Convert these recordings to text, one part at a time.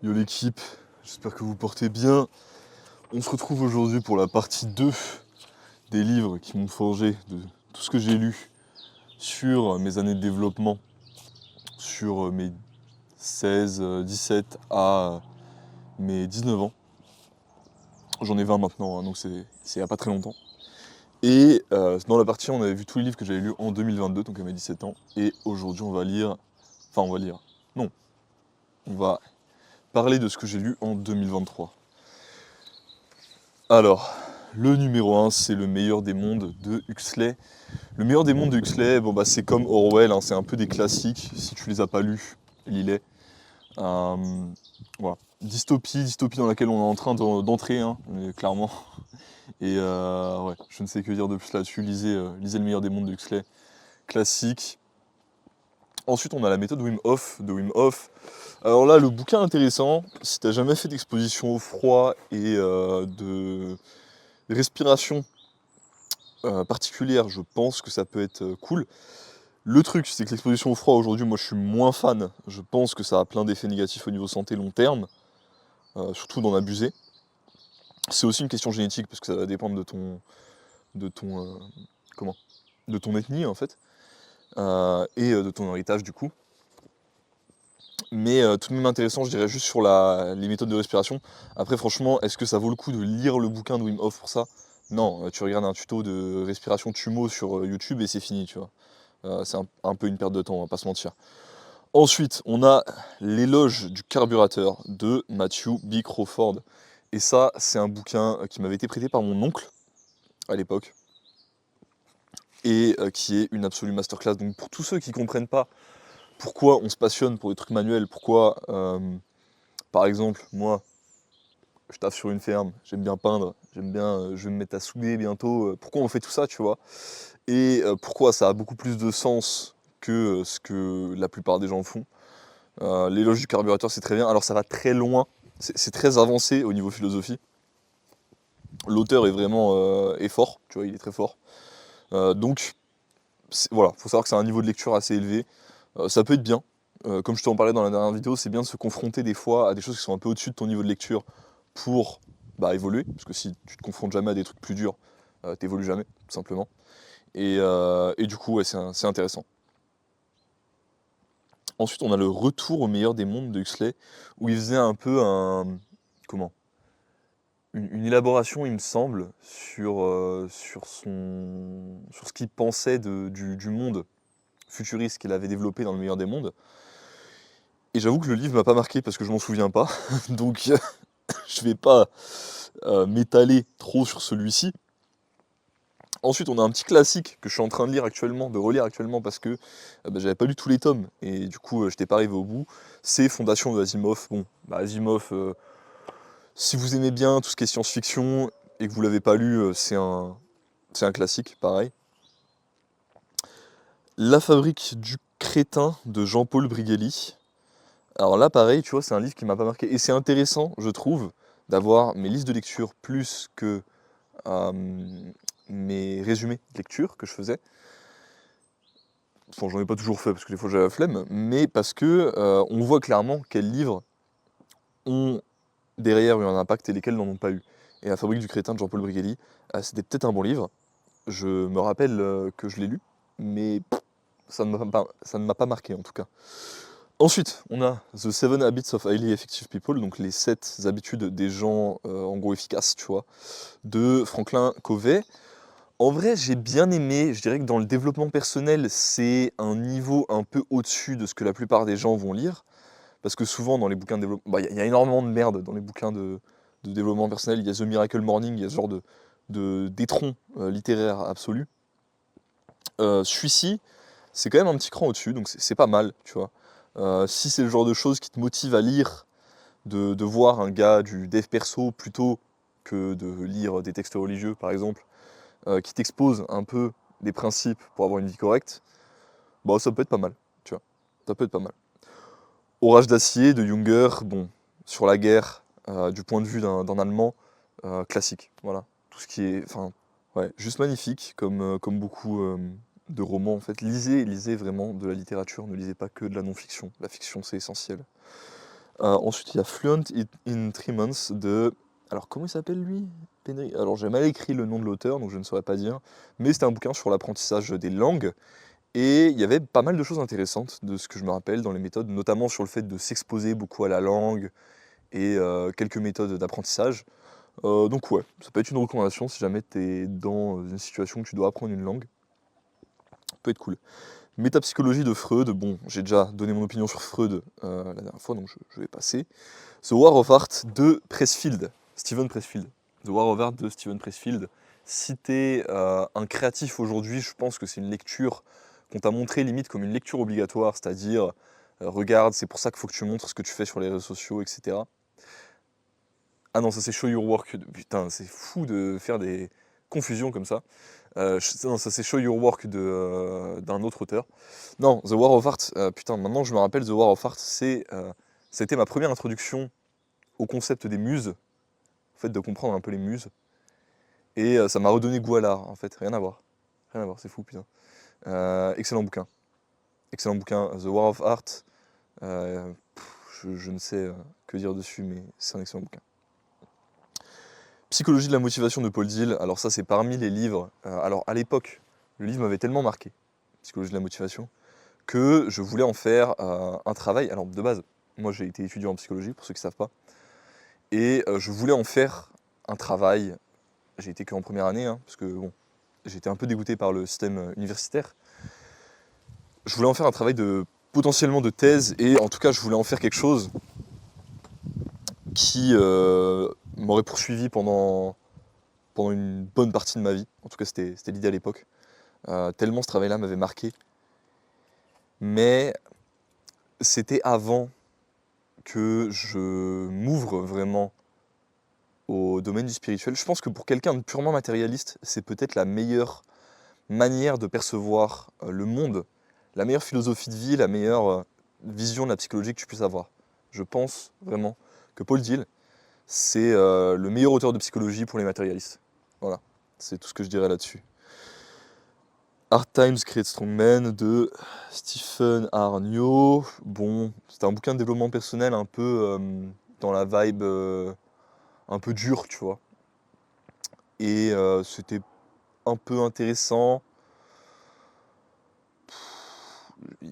Yo l'équipe, j'espère que vous portez bien. On se retrouve aujourd'hui pour la partie 2 des livres qui m'ont forgé de tout ce que j'ai lu sur mes années de développement, sur mes 16, 17 à mes 19 ans. J'en ai 20 maintenant, hein, donc c'est il n'y a pas très longtemps. Et dans la partie, on avait vu tous les livres que j'avais lus en 2022, donc à mes 17 ans. Et aujourd'hui, on va lire... Enfin, on va lire... Non. On va parler de ce que j'ai lu en 2023. Alors, le numéro 1, c'est Le meilleur des mondes de Huxley. Le meilleur des mondes de Huxley, bon, bah, c'est comme Orwell, hein, c'est un peu des classiques. Si tu les as pas lus, lis-les. Voilà. Dystopie dans laquelle on est en train d'entrer, hein, clairement. Et ouais, je ne sais que dire de plus là-dessus. Lisez Le meilleur des mondes de Huxley. Classique. Ensuite, on a la méthode Wim Hof de Wim Hof. Alors là, le bouquin intéressant, si tu n'as jamais fait d'exposition au froid et de respiration particulière, je pense que ça peut être cool. Le truc, c'est que l'exposition au froid, aujourd'hui, moi je suis moins fan. Je pense que ça a plein d'effets négatifs au niveau santé long terme, surtout d'en abuser. C'est aussi une question génétique, parce que ça va dépendre de ton, comment, de ton ethnie, en fait, et de ton héritage, du coup. Mais tout de même intéressant, je dirais juste sur les méthodes de respiration. Après, franchement, est-ce que ça vaut le coup de lire le bouquin de Wim Hof pour ça? Non, tu regardes un tuto de respiration Tumo sur YouTube et c'est fini, tu vois. C'est un peu une perte de temps, on va pas se mentir. Ensuite, on a L'éloge du carburateur de Matthew B. Crawford. Et ça, c'est un bouquin qui m'avait été prêté par mon oncle à l'époque. Et qui est une absolue masterclass. Donc pour tous ceux qui ne comprennent pas pourquoi on se passionne pour des trucs manuels, pourquoi, par exemple, moi, je taffe sur une ferme, j'aime bien peindre, je vais me mettre à souder bientôt, pourquoi on fait tout ça, tu vois? Et pourquoi ça a beaucoup plus de sens que ce que la plupart des gens font. L'éloge du carburateur, c'est très bien. Alors ça va très loin, c'est très avancé au niveau philosophie. L'auteur est vraiment est fort, tu vois, il est très fort. Donc voilà, faut savoir que c'est un niveau de lecture assez élevé. Ça peut être bien. Comme je t'en parlais dans la dernière vidéo, c'est bien de se confronter des fois à des choses qui sont un peu au-dessus de ton niveau de lecture pour évoluer. Parce que si tu te confrontes jamais à des trucs plus durs, t'évolues jamais, tout simplement. Et du coup, ouais, c'est intéressant. Ensuite, on a Le retour au meilleur des mondes de Huxley, où il faisait un peu une élaboration, il me semble, sur ce qu'il pensait du monde futuriste qu'il avait développé dans Le meilleur des mondes. Et j'avoue que le livre m'a pas marqué parce que je m'en souviens pas, donc je vais pas m'étaler trop sur celui-ci. Ensuite, on a un petit classique que je suis en train de relire actuellement parce que j'avais pas lu tous les tomes et du coup j'étais pas arrivé au bout. C'est Fondation de Asimov. Bon, Asimov, si vous aimez bien tout ce qui est science-fiction et que vous l'avez pas lu, c'est un classique, pareil. La fabrique du crétin de Jean-Paul Brigelli. Alors là, pareil, tu vois, c'est un livre qui m'a pas marqué. Et c'est intéressant, je trouve, d'avoir mes listes de lecture plus que mes résumés de lecture que je faisais. Bon, j'en ai pas toujours fait parce que des fois j'ai la flemme, mais parce que on voit clairement quels livres ont derrière eu un impact et lesquels n'en ont pas eu. Et La fabrique du crétin de Jean-Paul Brigelli, c'était peut-être un bon livre. Je me rappelle que je l'ai lu, mais ça ne m'a pas marqué en tout cas. Ensuite, on a The Seven Habits of Highly Effective People, donc les 7 habitudes des gens en gros efficaces, tu vois, de Franklin Covey. En vrai, j'ai bien aimé, je dirais que dans le développement personnel, c'est un niveau un peu au-dessus de ce que la plupart des gens vont lire, parce que souvent dans les bouquins de développement, il y a énormément de merde dans les bouquins de développement personnel, il y a The Miracle Morning, il y a ce genre d'étron littéraire absolu. Celui-ci, c'est quand même un petit cran au-dessus, donc c'est pas mal, tu vois. Si c'est le genre de choses qui te motive à lire, de voir un gars du dev perso plutôt que de lire des textes religieux, par exemple, qui t'expose un peu des principes pour avoir une vie correcte, bon, ça peut être pas mal, tu vois. Ça peut être pas mal. Orage d'acier de Junger, bon, sur la guerre, du point de vue d'un Allemand, classique, voilà. Tout ce qui est, enfin, ouais, juste magnifique, comme beaucoup de romans, en fait. Lisez vraiment de la littérature, ne lisez pas que de la non-fiction. La fiction, c'est essentiel. Ensuite, il y a Fluent in 3 Months de... Alors, comment il s'appelle lui? Alors, j'ai mal écrit le nom de l'auteur, donc je ne saurais pas dire. Mais c'était un bouquin sur l'apprentissage des langues. Et il y avait pas mal de choses intéressantes de ce que je me rappelle dans les méthodes, notamment sur le fait de s'exposer beaucoup à la langue et quelques méthodes d'apprentissage. Donc ouais, ça peut être une recommandation si jamais tu es dans une situation où tu dois apprendre une langue. Ça peut être cool. Métapsychologie de Freud, bon, j'ai déjà donné mon opinion sur Freud la dernière fois, donc je vais passer. The War of Art de Pressfield, Steven Pressfield. The War of Art de Steven Pressfield. Si t'es un créatif aujourd'hui, je pense que c'est une lecture qu'on t'a montré limite comme une lecture obligatoire, c'est-à-dire, regarde, c'est pour ça qu'il faut que tu montres ce que tu fais sur les réseaux sociaux, etc. Ah non, ça c'est Show Your Work. Putain, c'est fou de faire des confusions comme ça. Non, ça c'est Show Your Work d'un autre auteur. Non, The War of Art, putain, maintenant je me rappelle, The War of Art, c'était ma première introduction au concept des muses, en fait, de comprendre un peu les muses. Et ça m'a redonné goût à l'art, en fait, rien à voir. Rien à voir, c'est fou, putain. Excellent bouquin. Excellent bouquin, The War of Art. Je ne sais que dire dessus, mais c'est un excellent bouquin. Psychologie de la motivation de Paul Dill, alors ça c'est parmi les livres, alors à l'époque, le livre m'avait tellement marqué, Psychologie de la motivation, que je voulais en faire un travail. Alors de base, moi j'ai été étudiant en psychologie, pour ceux qui ne savent pas, et je voulais en faire un travail. J'ai été qu'en première année, hein, parce que bon, j'étais un peu dégoûté par le système universitaire. Je voulais en faire un travail potentiellement de thèse, et en tout cas je voulais en faire quelque chose qui m'aurait poursuivi pendant une bonne partie de ma vie. En tout cas c'était l'idée à l'époque. Tellement ce travail-là m'avait marqué. Mais c'était avant que je m'ouvre vraiment au domaine du spirituel. Je pense que pour quelqu'un de purement matérialiste, c'est peut-être la meilleure manière de percevoir le monde, la meilleure philosophie de vie, la meilleure vision de la psychologie que tu puisses avoir. Je pense vraiment que Paul Dill, c'est le meilleur auteur de psychologie pour les matérialistes. Voilà, c'est tout ce que je dirais là-dessus. Hard Times Create Strong Men de Stephen Arnio. Bon, c'était un bouquin de développement personnel un peu dans la vibe un peu dure, tu vois. Et c'était un peu intéressant.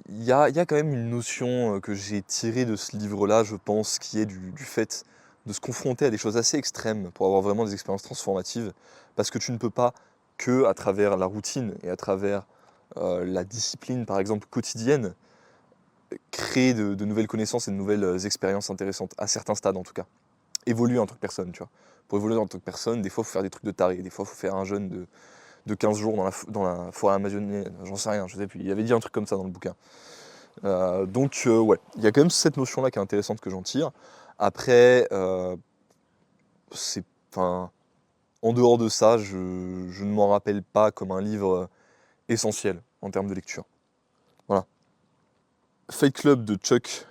Il y a quand même une notion que j'ai tirée de ce livre-là, je pense, qui est du fait de se confronter à des choses assez extrêmes pour avoir vraiment des expériences transformatives. Parce que tu ne peux pas que à travers la routine et à travers la discipline, par exemple, quotidienne, créer de nouvelles connaissances et de nouvelles expériences intéressantes, à certains stades en tout cas. Évoluer en tant que personne, tu vois. Pour évoluer en tant que personne, des fois, il faut faire des trucs de taré, des fois, il faut faire un jeûne de 15 jours dans la forêt amazonienne, j'en sais rien, je sais plus. Il avait dit un truc comme ça dans le bouquin. Donc, ouais, il y a quand même cette notion-là qui est intéressante que j'en tire. Après, enfin, en dehors de ça, je ne m'en rappelle pas comme un livre essentiel en termes de lecture. Voilà. Fight Club de Chuck.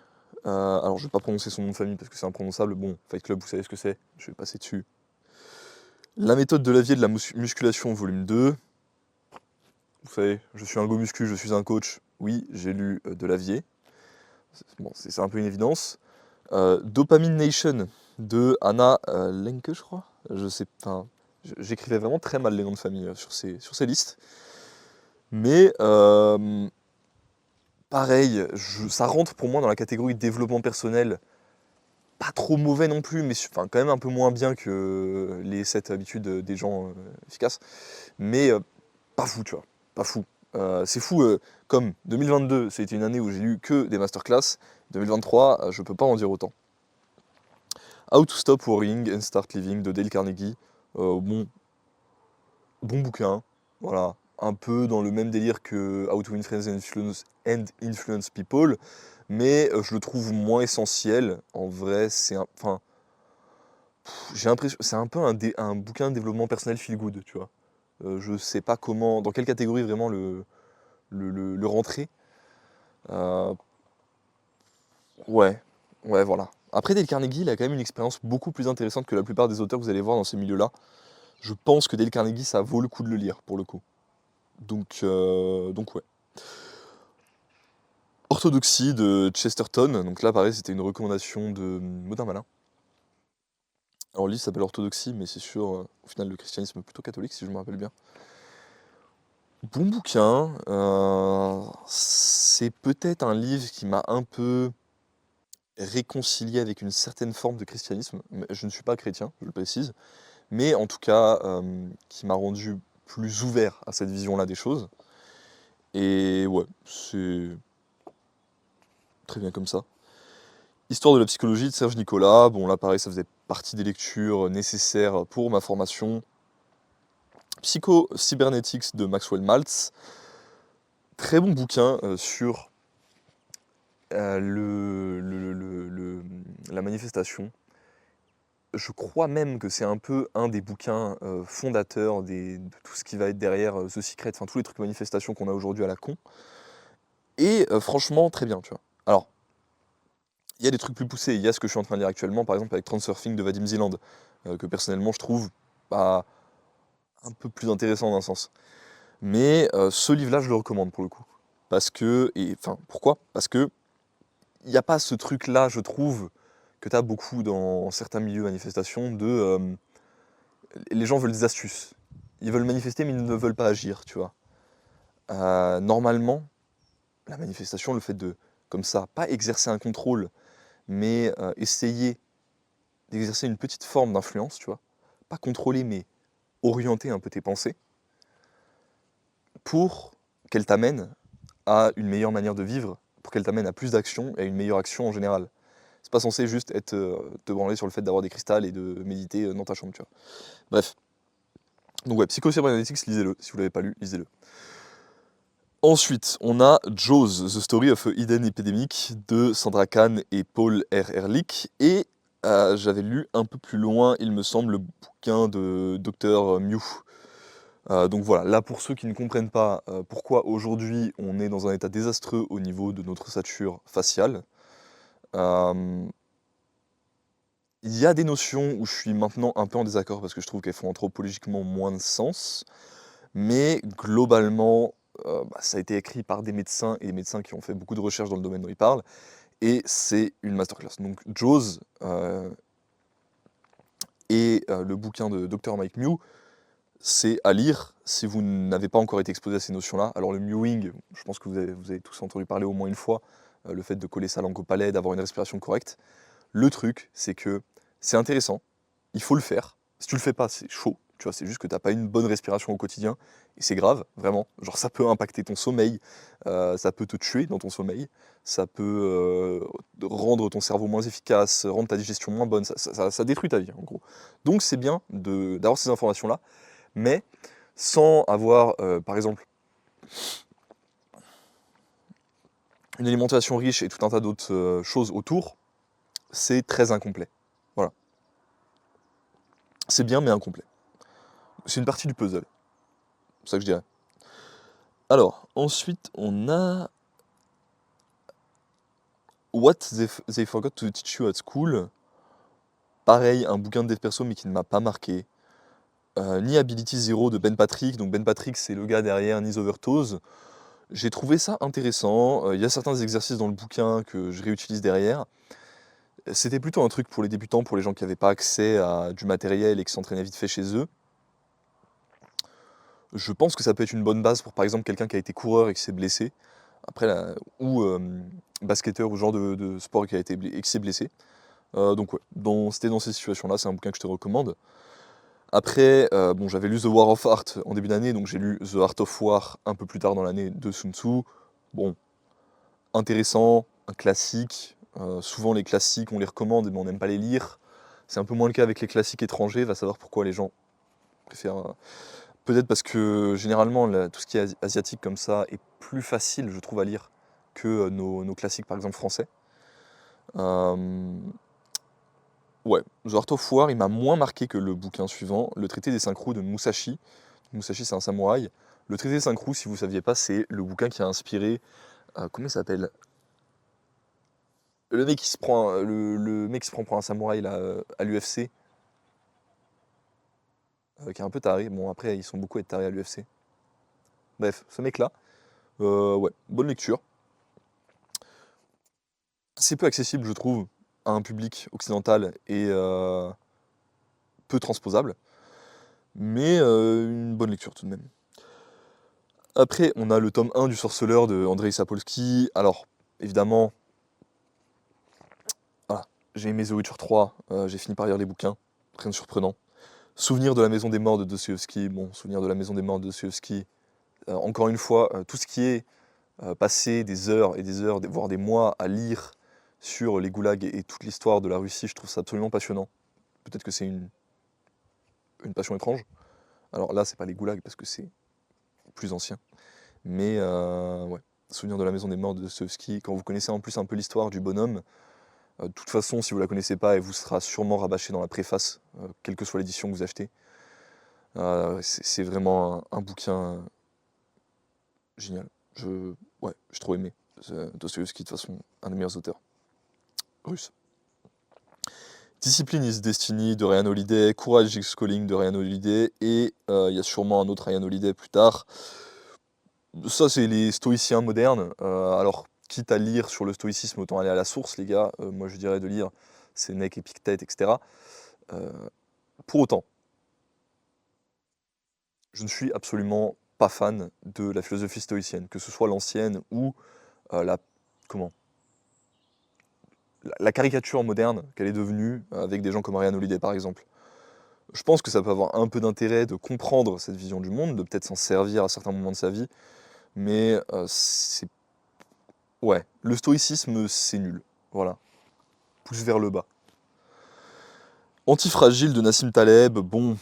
Alors, je vais pas prononcer son nom de famille parce que c'est imprononçable. Bon, Fight Club, vous savez ce que c'est. Je vais passer dessus. La méthode de Lavier de la musculation, volume 2. Vous savez, je suis un go muscu, je suis un coach. Oui, j'ai lu de Lavier. Bon, c'est un peu une évidence. Dopamine Nation de Anna Lenke, je crois. Je sais pas. J'écrivais vraiment très mal les noms de famille sur ces listes. Mais pareil, ça rentre pour moi dans la catégorie développement personnel. Pas trop mauvais non plus, mais enfin, quand même un peu moins bien que les 7 habitudes des gens efficaces. Mais pas fou, tu vois. Pas fou. C'est fou, comme 2022, c'était une année où j'ai lu que des masterclass. 2023, je peux pas en dire autant. How to Stop Worrying and Start Living de Dale Carnegie. Bon bouquin, voilà. Un peu dans le même délire que How to Influence and Influence People, mais je le trouve moins essentiel. En vrai, j'ai l'impression, c'est un peu un bouquin de développement personnel feel good, tu vois. Je sais pas comment, dans quelle catégorie vraiment le rentrer. Euh, ouais, ouais, voilà. Après, Dale Carnegie, il a quand même une expérience beaucoup plus intéressante que la plupart des auteurs que vous allez voir dans ces milieux-là. Je pense que Dale Carnegie, ça vaut le coup de le lire, pour le coup. Donc ouais. Orthodoxie de Chesterton, donc là pareil c'était une recommandation de Modin Malin. Alors le livre s'appelle Orthodoxie, mais c'est sur au final le christianisme plutôt catholique si je me rappelle bien. Bon bouquin, c'est peut-être un livre qui m'a un peu réconcilié avec une certaine forme de christianisme. Je ne suis pas chrétien, je le précise, mais en tout cas qui m'a rendu plus ouvert à cette vision-là des choses. Et ouais, c'est très bien comme ça. Histoire de la psychologie de Serge Nicolas, bon là pareil ça faisait partie des lectures nécessaires pour ma formation. Psycho-cybernetics de Maxwell Maltz, très bon bouquin sur la manifestation. Je crois même que c'est un peu un des bouquins fondateurs de tout ce qui va être derrière The Secret, enfin tous les trucs manifestations qu'on a aujourd'hui à la con. Et franchement, très bien, tu vois. Alors, il y a des trucs plus poussés, il y a ce que je suis en train de lire actuellement, par exemple avec Transurfing de Vadim Zeland, que personnellement je trouve bah, un peu plus intéressant d'un sens. Mais ce livre-là, je le recommande pour le coup. Parce que, et enfin, pourquoi? Parce que il n'y a pas ce truc-là, je trouve, que tu as beaucoup dans certains milieux de manifestation, de les gens veulent des astuces. Ils veulent manifester, mais ils ne veulent pas agir, tu vois. Normalement, la manifestation, le fait de, comme ça, pas exercer un contrôle, mais essayer d'exercer une petite forme d'influence, tu vois. Pas contrôler, mais orienter un peu tes pensées, pour qu'elles t'amènent à une meilleure manière de vivre, pour qu'elle t'amène à plus d'action et à une meilleure action en général. C'est pas censé juste être te branler sur le fait d'avoir des cristals et de méditer dans ta chambre, tu vois. Bref. Donc ouais, Psycho-Cybernetics, lisez-le. Si vous l'avez pas lu, lisez-le. Ensuite, on a Jaws, The Story of a Hidden Epidemic de Sandra Kahn et Paul R. Ehrlich. Et j'avais lu un peu plus loin, il me semble, le bouquin de Dr Mew. Donc voilà, là pour ceux qui ne comprennent pas pourquoi aujourd'hui on est dans un état désastreux au niveau de notre ossature faciale, il y a des notions où je suis maintenant un peu en désaccord parce que je trouve qu'elles font anthropologiquement moins de sens, mais globalement, ça a été écrit par des médecins et des médecins qui ont fait beaucoup de recherches dans le domaine dont ils parlent, et c'est une masterclass. Donc Jaws et le bouquin de Dr Mike Mew, c'est à lire si vous n'avez pas encore été exposé à ces notions-là. Alors le mewing, je pense que vous avez tous entendu parler au moins une fois, le fait de coller sa langue au palais, d'avoir une respiration correcte. Le truc, c'est que c'est intéressant, il faut le faire. Si tu le fais pas, c'est chaud, tu vois, c'est juste que t'as pas une bonne respiration au quotidien, et c'est grave, vraiment. Genre ça peut impacter ton sommeil, ça peut te tuer dans ton sommeil, ça peut rendre ton cerveau moins efficace, rendre ta digestion moins bonne, ça détruit ta vie en gros. Donc c'est bien d'avoir ces informations-là, mais sans avoir, par exemple, une alimentation riche et tout un tas d'autres choses autour, c'est très incomplet. Voilà. C'est bien, mais incomplet. C'est une partie du puzzle. C'est ça que je dirais. Alors, ensuite, on a What They Forgot to Teach You at School. Pareil, un bouquin de dev perso, mais qui ne m'a pas marqué. Ni Ability Zero de Ben Patrick. Donc Ben Patrick, c'est le gars derrière Knees Over Toes. J'ai trouvé ça intéressant. Il y a certains exercices dans le bouquin que je réutilise derrière. C'était plutôt un truc pour les débutants, pour les gens qui n'avaient pas accès à du matériel et qui s'entraînaient vite fait chez eux. Je pense que ça peut être une bonne base pour par exemple quelqu'un qui a été coureur et qui s'est blessé, après ou basketteur ou genre de sport qui s'est blessé. Donc ouais, c'était dans ces situations-là, c'est un bouquin que je te recommande. Après, bon, j'avais lu The War of Art en début d'année, donc j'ai lu The Art of War un peu plus tard dans l'année de Sun Tzu. Bon, intéressant, un classique. Souvent les classiques, on les recommande, mais on n'aime pas les lire. C'est un peu moins le cas avec les classiques étrangers, va savoir pourquoi les gens préfèrent. Peut-être parce que généralement, tout ce qui est asiatique comme ça est plus facile, je trouve, à lire que nos classiques, par exemple, français. Ouais, The Art of War, il m'a moins marqué que le bouquin suivant, Le Traité des 5 roues de Musashi. Musashi, c'est un samouraï. Le Traité des 5 roues, si vous ne saviez pas, c'est le bouquin qui a inspiré. Comment il s'appelle? Le mec qui se prend, le mec qui se prend pour un samouraï là, à l'UFC, qui est un peu taré. Bon, après, ils sont beaucoup à être tarés à l'UFC. Bref, ce mec-là, ouais, bonne lecture. C'est peu accessible, je trouve, à un public occidental et peu transposable, mais une bonne lecture tout de même. Après, on a le tome 1 du Sorceleur de Andrzej Sapolsky. Alors, évidemment, voilà, j'ai aimé The Witcher 3, j'ai fini par lire les bouquins, rien de surprenant. Souvenir de la Maison des Morts de Dostoïevski, bon, Souvenir de la Maison des Morts de Dostoïevski, encore une fois, tout ce qui est passer des heures et des heures, voire des mois à lire sur les goulags et toute l'histoire de la Russie, je trouve ça absolument passionnant. Peut-être que c'est une passion étrange. Alors là, c'est pas les goulags parce que c'est plus ancien. Mais ouais, Souvenir de la Maison des Morts de Dostoïevski, quand vous connaissez en plus un peu l'histoire du bonhomme, de toute façon, si vous la connaissez pas, elle vous sera sûrement rabâchée dans la préface, quelle que soit l'édition que vous achetez. C'est vraiment un bouquin génial. Ouais, j'ai trop aimé. Dostoïevski, de toute façon, un des meilleurs auteurs russes. Discipline is Destiny de Ryan Holiday, Courage is Calling de Ryan Holiday, et il y a sûrement un autre Ryan Holiday plus tard. Ça, c'est les stoïciens modernes. Alors, quitte à lire sur le stoïcisme, autant aller à la source, les gars. Moi, je dirais de lire Sénèque, Épictète, etc. Pour autant, je ne suis absolument pas fan de la philosophie stoïcienne, que ce soit l'ancienne ou la, comment, la caricature moderne qu'elle est devenue avec des gens comme Ryan Holiday, par exemple. Je pense que ça peut avoir un peu d'intérêt de comprendre cette vision du monde, de peut-être s'en servir à certains moments de sa vie, mais c'est... Ouais, le stoïcisme, c'est nul. Voilà, pousse vers le bas. Antifragile de Nassim Taleb, bon,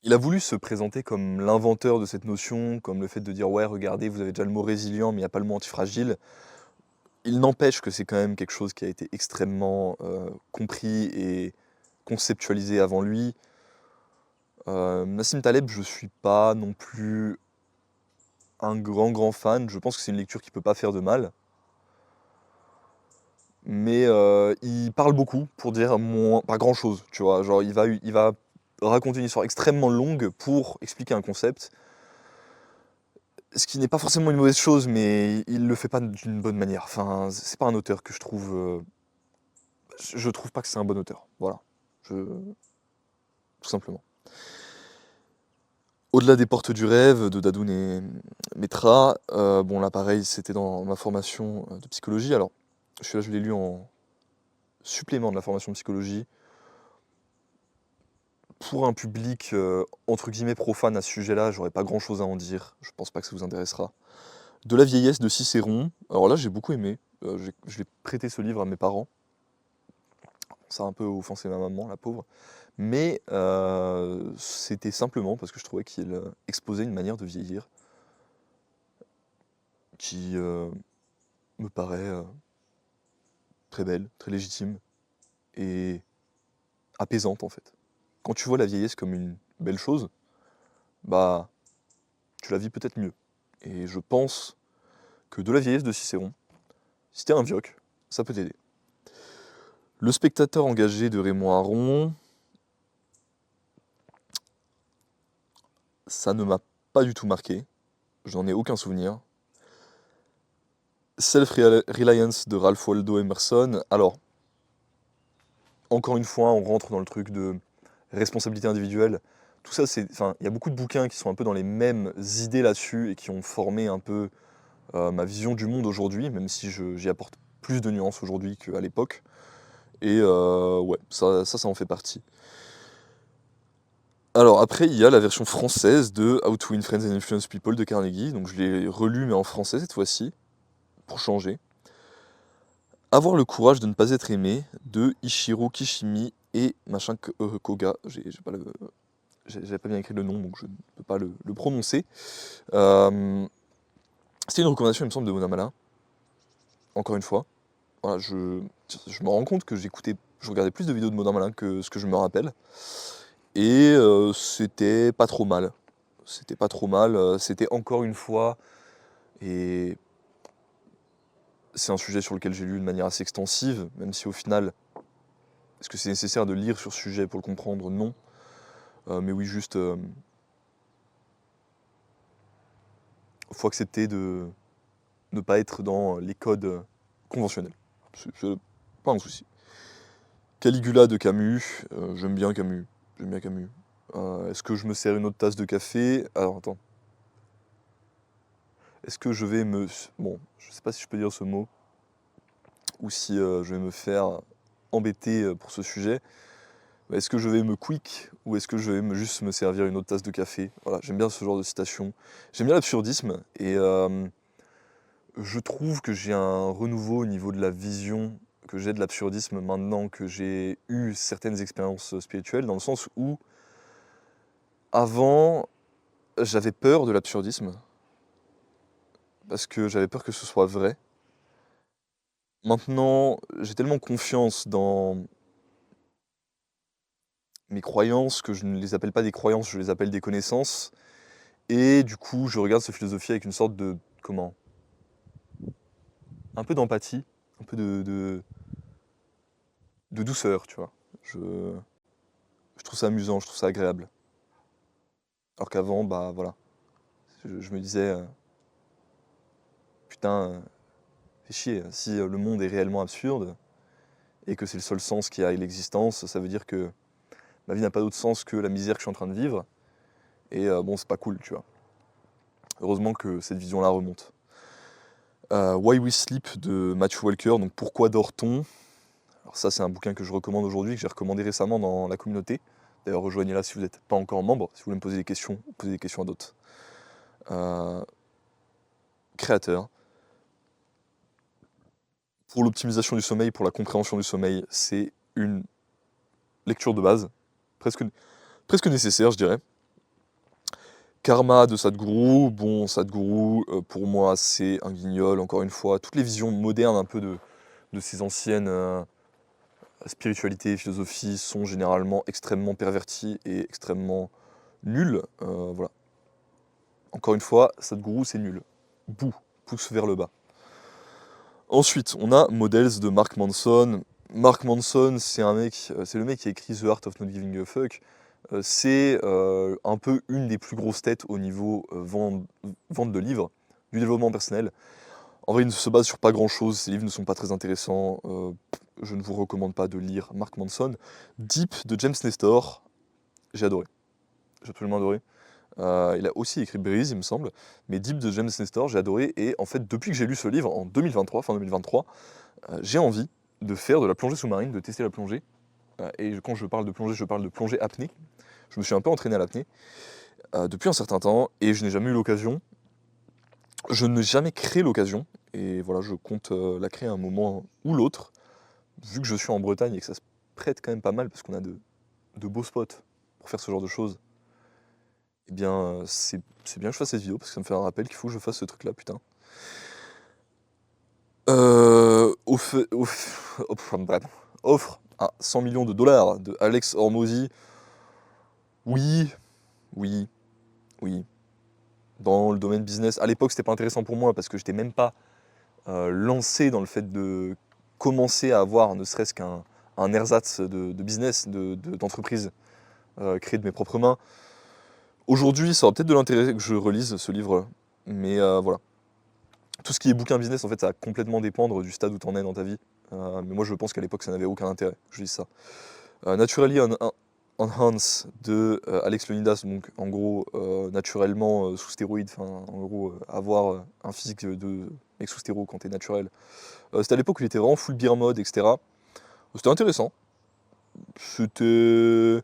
il a voulu se présenter comme l'inventeur de cette notion, comme le fait de dire ouais, regardez, vous avez déjà le mot résilient, mais il n'y a pas le mot antifragile. Il n'empêche que c'est quand même quelque chose qui a été extrêmement compris et conceptualisé avant lui. Nassim Taleb, je suis pas non plus un grand fan. Je pense que c'est une lecture qui peut pas faire de mal. Mais il parle beaucoup pour dire pas grand chose, tu vois. Genre, il va raconter une histoire extrêmement longue pour expliquer un concept. Ce qui n'est pas forcément une mauvaise chose, mais il le fait pas d'une bonne manière. Enfin, c'est pas un auteur que je trouve. Je trouve pas que c'est un bon auteur. Voilà. Tout simplement. Au-delà des portes du rêve de Dadoun et Metra, bon là pareil, c'était dans ma formation de psychologie. Alors, celui-là, je l'ai lu en supplément de la formation de psychologie. Pour un public entre guillemets profane à ce sujet-là, j'aurais pas grand-chose à en dire. Je pense pas que ça vous intéressera. De la vieillesse de Cicéron. Alors là, j'ai beaucoup aimé. Je l'ai prêté ce livre à mes parents. Ça a un peu offensé ma maman, la pauvre. Mais c'était simplement parce que je trouvais qu'il exposait une manière de vieillir qui me paraît très belle, très légitime et apaisante en fait. Quand tu vois la vieillesse comme une belle chose, bah tu la vis peut-être mieux. Et je pense que de la vieillesse de Cicéron, si t'es un vioc, ça peut t'aider. Le spectateur engagé de Raymond Aron, ça ne m'a pas du tout marqué, je n'en ai aucun souvenir. Self-Reliance de Ralph Waldo Emerson, alors, encore une fois, on rentre dans le truc de responsabilité individuelle. Tout ça, c'est, enfin, il y a beaucoup de bouquins qui sont un peu dans les mêmes idées là-dessus et qui ont formé un peu ma vision du monde aujourd'hui, même si j'y apporte plus de nuances aujourd'hui qu'à l'époque. Et ouais, ça en fait partie. Alors après, il y a la version française de How to Win Friends and Influence People de Carnegie, donc je l'ai relu mais en français cette fois-ci, pour changer. Avoir le courage de ne pas être aimé de Ichiro Kishimi et machin Koga, j'avais pas bien écrit le nom donc je ne peux pas le prononcer. C'était une recommandation il me semble de Mona Malin, encore une fois. Voilà, je me rends compte que je regardais plus de vidéos de Mona Malin que ce que je me rappelle. Et c'était pas trop mal. C'était pas trop mal. C'était encore une fois, et c'est un sujet sur lequel j'ai lu de manière assez extensive, même si au final, est-ce que c'est nécessaire de lire sur ce sujet pour le comprendre? Non. Mais oui, juste, faut accepter de ne pas être dans les codes conventionnel. C'est pas un souci. Caligula de Camus, j'aime bien Camus. J'aime bien Camus. Est-ce que je me sers une autre tasse de café? Alors attends. Est-ce que je vais me... Bon, je sais pas si je peux dire ce mot. Ou si je vais me faire embêter pour ce sujet. Est-ce que je vais me quick ou est-ce que je vais juste me servir une autre tasse de café? Voilà, j'aime bien ce genre de citation. J'aime bien l'absurdisme et je trouve que j'ai un renouveau au niveau de la vision que j'ai de l'absurdisme maintenant que j'ai eu certaines expériences spirituelles, dans le sens où avant j'avais peur de l'absurdisme parce que j'avais peur que ce soit vrai. Maintenant, j'ai tellement confiance dans mes croyances que je ne les appelle pas des croyances, je les appelle des connaissances. Et du coup, je regarde cette philosophie avec une sorte de, comment? Un peu d'empathie, un peu de douceur, tu vois. Je trouve ça amusant, je trouve ça agréable. Alors qu'avant, bah voilà, je me disais, putain, fais chier, si le monde est réellement absurde, et que c'est le seul sens qui a l'existence, ça veut dire que ma vie n'a pas d'autre sens que la misère que je suis en train de vivre, et bon, c'est pas cool, tu vois. Heureusement que cette vision-là remonte. Why We Sleep de Matthew Walker, donc Pourquoi dort-on? Alors ça, c'est un bouquin que je recommande aujourd'hui, que j'ai recommandé récemment dans la communauté. D'ailleurs, rejoignez-la si vous n'êtes pas encore membre, si vous voulez me poser des questions, ou poser des questions à d'autres. Créateur. Pour l'optimisation du sommeil, pour la compréhension du sommeil, c'est une lecture de base, presque nécessaire, je dirais. Karma de Sadhguru, bon, Sadhguru, pour moi, c'est un guignol, encore une fois. Toutes les visions modernes un peu de ces anciennes spiritualités et philosophies sont généralement extrêmement perverties et extrêmement nulles. Voilà. Encore une fois, Sadhguru, c'est nul. Bouh, pouce vers le bas. Ensuite, on a Models de Mark Manson. Mark Manson, c'est le mec qui a écrit The Art of Not Giving a Fuck. C'est un peu une des plus grosses têtes au niveau vente de livres, du développement personnel. En vrai, il ne se base sur pas grand-chose, ses livres ne sont pas très intéressants. Je ne vous recommande pas de lire Mark Manson. Deep de James Nestor, j'ai adoré. J'ai absolument adoré. Il a aussi écrit Breeze, il me semble. Mais Deep de James Nestor, j'ai adoré. Et en fait, depuis que j'ai lu ce livre, en 2023, fin 2023, j'ai envie de faire de la plongée sous-marine, de tester la plongée. Et quand je parle de plongée apnée. Je me suis un peu entraîné à l'apnée depuis un certain temps et je n'ai jamais eu l'occasion. Je n'ai jamais créé l'occasion. Et voilà, je compte la créer à un moment ou l'autre. Vu que je suis en Bretagne et que ça se prête quand même pas mal parce qu'on a de beaux spots pour faire ce genre de choses, eh bien, c'est bien que je fasse cette vidéo parce que ça me fait un rappel qu'il faut que je fasse ce truc-là, putain. Offre à 100 millions de dollars de Alex Hormozy. Oui, oui, oui. Dans le domaine business, à l'époque, c'était pas intéressant pour moi parce que j'étais même pas lancé dans le fait de commencer à avoir ne serait-ce qu'un ersatz de business, d'entreprise créé de mes propres mains. Aujourd'hui, ça aura peut-être de l'intérêt que je relise ce livre, mais voilà. Tout ce qui est bouquin business, en fait, ça va complètement dépendre du stade où tu en es dans ta vie. Mais moi, je pense qu'à l'époque, ça n'avait aucun intérêt que je dise ça. Naturally Enhance de Alex Leonidas, donc en gros, naturellement sous stéroïdes, en gros, avoir un physique de mec sous stéro quand t'es naturel. C'était à l'époque où il était vraiment full beer mode, etc. C'était intéressant. C'était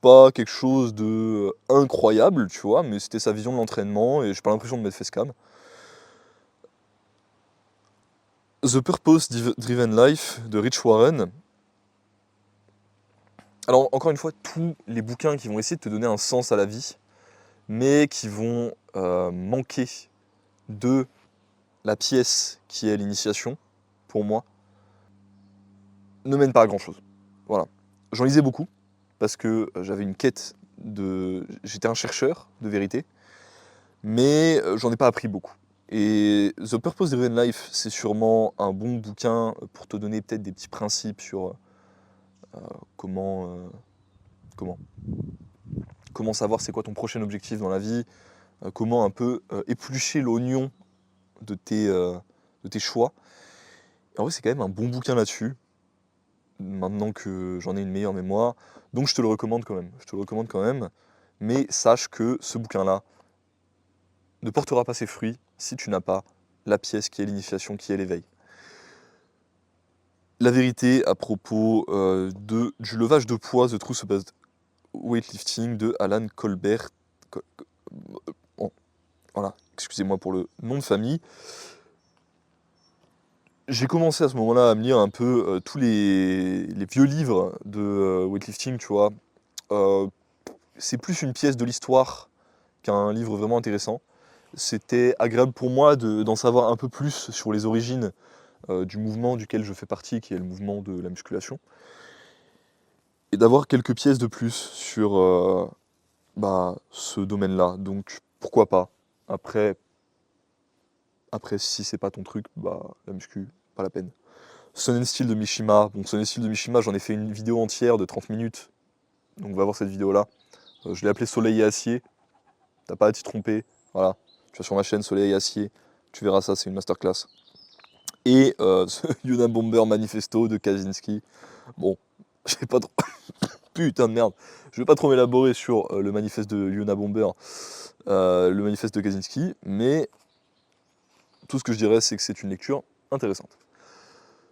pas quelque chose de incroyable, tu vois, mais c'était sa vision de l'entraînement et j'ai pas l'impression de m'être fait scam. The Purpose Driven Life de Rich Warren. Alors, encore une fois, tous les bouquins qui vont essayer de te donner un sens à la vie, mais qui vont manquer de la pièce qui est l'initiation, pour moi, ne mènent pas à grand-chose. Voilà. J'en lisais beaucoup, parce que j'avais une quête de... J'étais un chercheur de vérité, mais j'en ai pas appris beaucoup. Et The Purpose Driven Life, c'est sûrement un bon bouquin pour te donner peut-être des petits principes sur comment, comment savoir c'est quoi ton prochain objectif dans la vie, comment un peu éplucher l'oignon de tes choix. En vrai, c'est quand même un bon bouquin là-dessus, maintenant que j'en ai une meilleure mémoire, donc je te le recommande quand même. Je te le recommande quand même, mais sache que ce bouquin-là ne portera pas ses fruits si tu n'as pas la pièce qui est l'initiation, qui est l'éveil. La vérité à propos du levage de poids, The Truth About Weightlifting de Alan Colbert. Bon, voilà, excusez-moi pour le nom de famille. J'ai commencé à ce moment-là à me lire un peu tous les vieux livres de weightlifting, tu vois. C'est plus une pièce de l'histoire qu'un livre vraiment intéressant. C'était agréable pour moi d'en savoir un peu plus sur les origines du mouvement duquel je fais partie, qui est le mouvement de la musculation. Et d'avoir quelques pièces de plus sur ce domaine-là. Donc pourquoi pas. Après si c'est pas ton truc, la muscu, pas la peine. Sun and Steel de Mishima. Bon, Sun and Steel de Mishima, j'en ai fait une vidéo entière de 30 minutes. Donc va voir cette vidéo-là. Je l'ai appelé Soleil et Acier. T'as pas à t'y tromper. Voilà. Tu vas sur ma chaîne Soleil et Acier. Tu verras ça, c'est une masterclass. Et ce Unabomber Manifesto de Kaczynski. Bon, j'ai pas trop... Putain de merde. Je vais pas trop m'élaborer sur le manifeste de Unabomber, le manifeste de Kaczynski, mais tout ce que je dirais, c'est que c'est une lecture intéressante.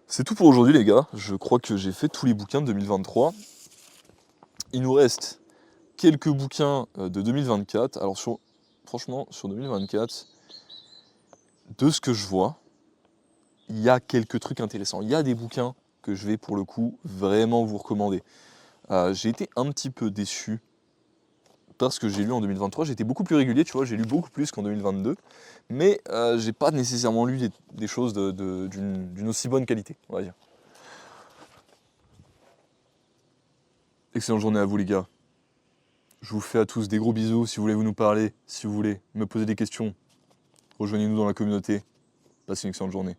C'est tout pour aujourd'hui, les gars. Je crois que j'ai fait tous les bouquins de 2023. Il nous reste quelques bouquins de 2024. Alors, franchement, sur 2024, de ce que je vois, il y a quelques trucs intéressants. Il y a des bouquins que je vais, pour le coup, vraiment vous recommander. J'ai été un petit peu déçu parce que j'ai lu en 2023. J'ai été beaucoup plus régulier, tu vois, j'ai lu beaucoup plus qu'en 2022. Mais j'ai pas nécessairement lu des choses d'une aussi bonne qualité, on va dire. Excellente journée à vous, les gars. Je vous fais à tous des gros bisous. Si vous voulez nous parler, si vous voulez me poser des questions, rejoignez-nous dans la communauté. Passez une excellente journée.